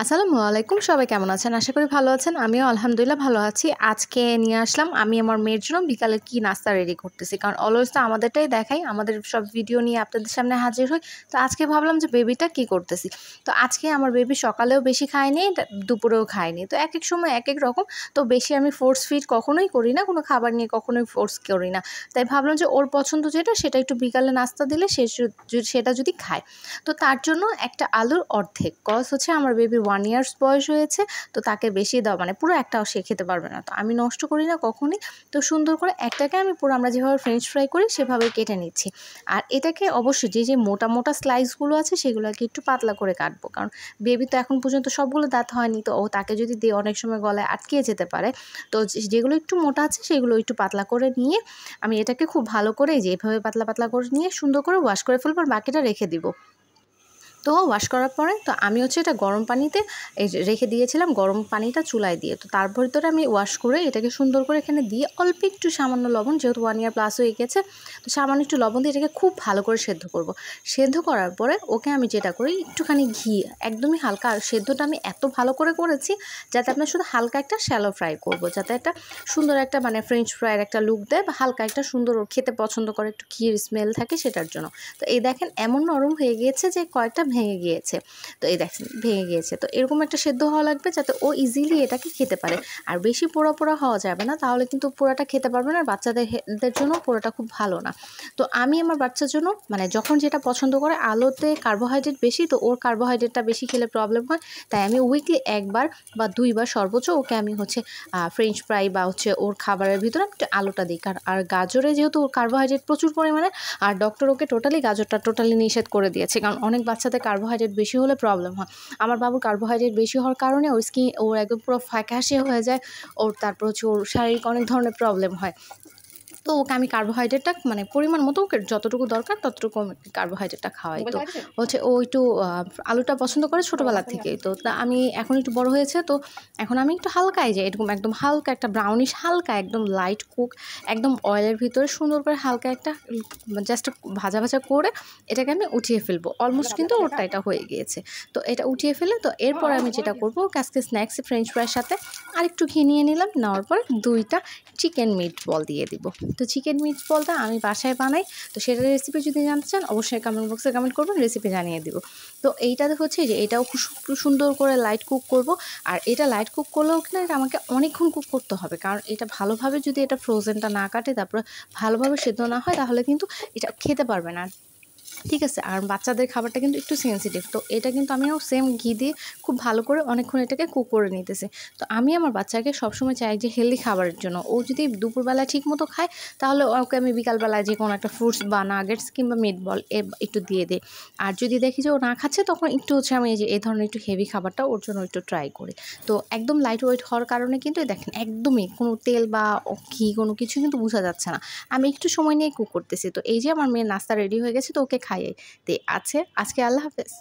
আসসালামু আলাইকুম, সবাই কেমন আছেন? আশা করি ভালো আছেন। আমিও আলহামদুলিল্লাহ ভালো আছি। আজকে নিয়ে আসলাম আমি আমার মেয়ের জন্য বিকালে কি নাস্তা রেডি করতেছি। কারণ অলওয়েজ তো আমাদেরটাই দেখাই, আমাদের সব ভিডিও নিয়ে আপনাদের সামনে হাজির হই। তো আজকে ভাবলাম যে বেবিটা কি করতেছি। তো আজকে আমার বেবি সকালেও বেশি খায়নি, দুপুরেও খায়নি। তো একেক সময় একেক রকম। তো বেশি আমি ফোর্স ফিড কখনোই করি না, কোনো খাবার নিয়ে কখনোই ফোর্স করি না। তাই ভাবলাম যে ওর পছন্দ যেটা সেটা একটু বিকালে নাস্তা দিলে সেটা যদি খায়। তো তার জন্য একটা আলুর অর্ধেক কজ হচ্ছে আমার বেবির 1 ইয়ার্স বয়স হয়েছে। তো তাকে বেশি দাও মানে পুরো একটাও সে খেতে পারবে না। তো আমি নষ্ট করি না কখনই। তো সুন্দর করে একটাকে আমি পুরো আমরা যেভাবে ফ্রেঞ্চ ফ্রাই করি সেভাবেই কেটে নিচ্ছি। আর এটাকে অবশ্যই যে মোটা মোটা স্লাইসগুলো আছে সেগুলোকে একটু পাতলা করে কাটবো, কারণ বেবি তো এখন পর্যন্ত সবগুলো দাঁত হয়নি। তো ও তাকে যদি দিয়ে অনেক সময় গলায় আটকে যেতে পারে। তো যেগুলো একটু মোটা আছে সেগুলো একটু পাতলা করে নিয়ে আমি এটাকে খুব ভালো করে যেভাবে পাতলা পাতলা করে নিয়ে সুন্দর করে ওয়াশ করে ফেলবো, আর বাকিটা রেখে দিব। তো ওয়াশ করার পরে তো আমি হচ্ছে এটা গরম পানিতে রেখে দিয়েছিলাম, গরম পানিটা চুলায় দিয়ে। তো তার ভিতরে আমি ওয়াশ করে এটাকে সুন্দর করে এখানে দিয়ে অল্প একটু সামান্য লবণ, যেহেতু 1 ইয়ার প্লাস হয়ে গেছে, তো সামান্য একটু লবণ দিয়ে এটাকে খুব ভালো করে সেদ্ধ করব। সেদ্ধ করার পরে ওকে আমি যেটা করি একটুখানি ঘি, একদমই হালকা। আর সেদ্ধটা আমি এত ভালো করে করেছি যাতে আপনার শুধু হালকা একটা শ্যালো ফ্রাই করব, যাতে একটা সুন্দর একটা মানে ফ্রেঞ্চ ফ্রাইয়ের একটা লুক দেয়, বা হালকা একটা সুন্দর খেতে পছন্দ করে একটু ঘির স্মেল থাকে সেটার জন্য। তো এই দেখেন এমন নরম হয়ে গিয়েছে যে কয়েকটা ভেঙে গিয়েছে। তো এই দেখেন ভেঙে গিয়েছে। তো এরকম একটা সেদ্ধ হওয়া লাগবে যাতে ও ইজিলি এটাকে খেতে পারে। আর বেশি পোড়া পোড়া হওয়া যাবে না, তাহলে কিন্তু পোড়াটা খেতে পারবে না। বাচ্চাদের জন্য পোড়াটা খুব ভালো না। তো আমি আমার বাচ্চার জন্য মানে যখন যেটা পছন্দ করে, আলুতে কার্বোহাইড্রেট বেশি, তো ওর কার্বোহাইড্রেটটা বেশি খেলে প্রবলেম হয়। তাই আমি উইকলি 1 বার বা 2 বার সর্বোচ্চ ওকে আমি হচ্ছে ফ্রেঞ্চ ফ্রাই বা হচ্ছে ওর খাবারের ভিতরে একটু আলুটা দিই। আর গাজরে যেহেতু ওর কার্বোহাইড্রেট প্রচুর পরিমাণে, আর ডক্টর ওকে গাজরটা টোটালি নিষেধ করে দিয়েছে, কারণ অনেক বাচ্চাদের কার্বোহাইড্রেট বেশি হলে প্রবলেম হয়। আমার বাবুর কার্বোহাইড্রেট বেশি হওয়ার কারণে ওর একদম পুরো ফ্যাকাশে হয়ে যায়। তারপর হচ্ছে ওর শারীরিক অনেক ধরনের প্রবলেম হয়। তো ওকে আমি কার্বোহাইড্রেটটা মানে পরিমাণ মতো ওকে যতটুকু দরকার ততটুকু আমি কার্বোহাইড্রেটটা খাওয়াই। তো হচ্ছে ও একটু আলুটা পছন্দ করে ছোটোবেলা থেকেই। তো আমি এখন একটু বড় হয়েছে, তো এখন আমি একটু হালকাই যে এরকম একদম হালকা একটা ব্রাউনিশ, হালকা একদম লাইট কুক, একদম অয়েলের ভিতরে সুন্দর করে হালকা একটা জাস্ট ভাজা ভাজা করে এটাকে আমি উঠিয়ে ফেলবো। অলমোস্ট কিন্তু ওরটা এটা হয়ে গিয়েছে। তো এটা উঠিয়ে ফেলে তো এরপর আমি যেটা করবো, আজকে স্ন্যাক্স ফ্রেঞ্চ ফ্রাইয়ের সাথে আরেকটু ঘি নিয়ে নিলাম। নেওয়ার পর 2টা চিকেন মিট বল দিয়ে দিব। তো চিকেন মিট বলটা আমি বাসায় বানাই। তো সেটার রেসিপি যদি জানতে চান অবশ্যই কমেন্ট বক্সে কমেন্ট করবেন, রেসিপি জানিয়ে দিব। তো এইটাতে হচ্ছে যে এটাও খুব সুন্দর করে লাইট কুক করব। আর এটা লাইট কুক করলেও কিনা এটা আমাকে অনেকক্ষণ কুক করতে হবে, কারণ এটা ভালোভাবে যদি এটা ফ্রোজেনটা না কাটে, তারপরে ভালোভাবে সেদ্ধ না হয়, তাহলে কিন্তু এটা খেতে পারবে না। ঠিক আছে। আর বাচ্চাদের খাবারটা কিন্তু একটু সেনসিটিভ। তো এটা কিন্তু আমিও সেম ঘি দিয়ে খুব ভালো করে অনেকক্ষণ এটাকে কুক করে নিতেছি। তো আমি আমার বাচ্চাকে সবসময় চাই যে হেলদি খাবারের জন্য। ও যদি দুপুরবেলা ঠিক মতো খায়, তাহলে ওকে আমি বিকালবেলায় যে কোনো একটা ফ্রুটস বা নাগেটস কিংবা মিট বল একটু দিয়ে দিই। আর যদি দেখি যে ও না খাচ্ছে, তখন একটু হচ্ছে আমি এই ধরনের একটু হেভি খাবারটা ওর জন্য একটু ট্রাই করি। তো একদম লাইট ওয়েট হওয়ার কারণে কিন্তু দেখেন একদমই কোনো তেল বা ঘি কোনো কিছু কিন্তু বোঝা যাচ্ছে না। আমি একটু সময় নিয়ে কুক করতেছি। তো এই যে আমার মেয়ের নাস্তা রেডি হয়ে গেছে, তো ওকে খাইয়ে দিই। আজকে আল্লাহ হাফেজ।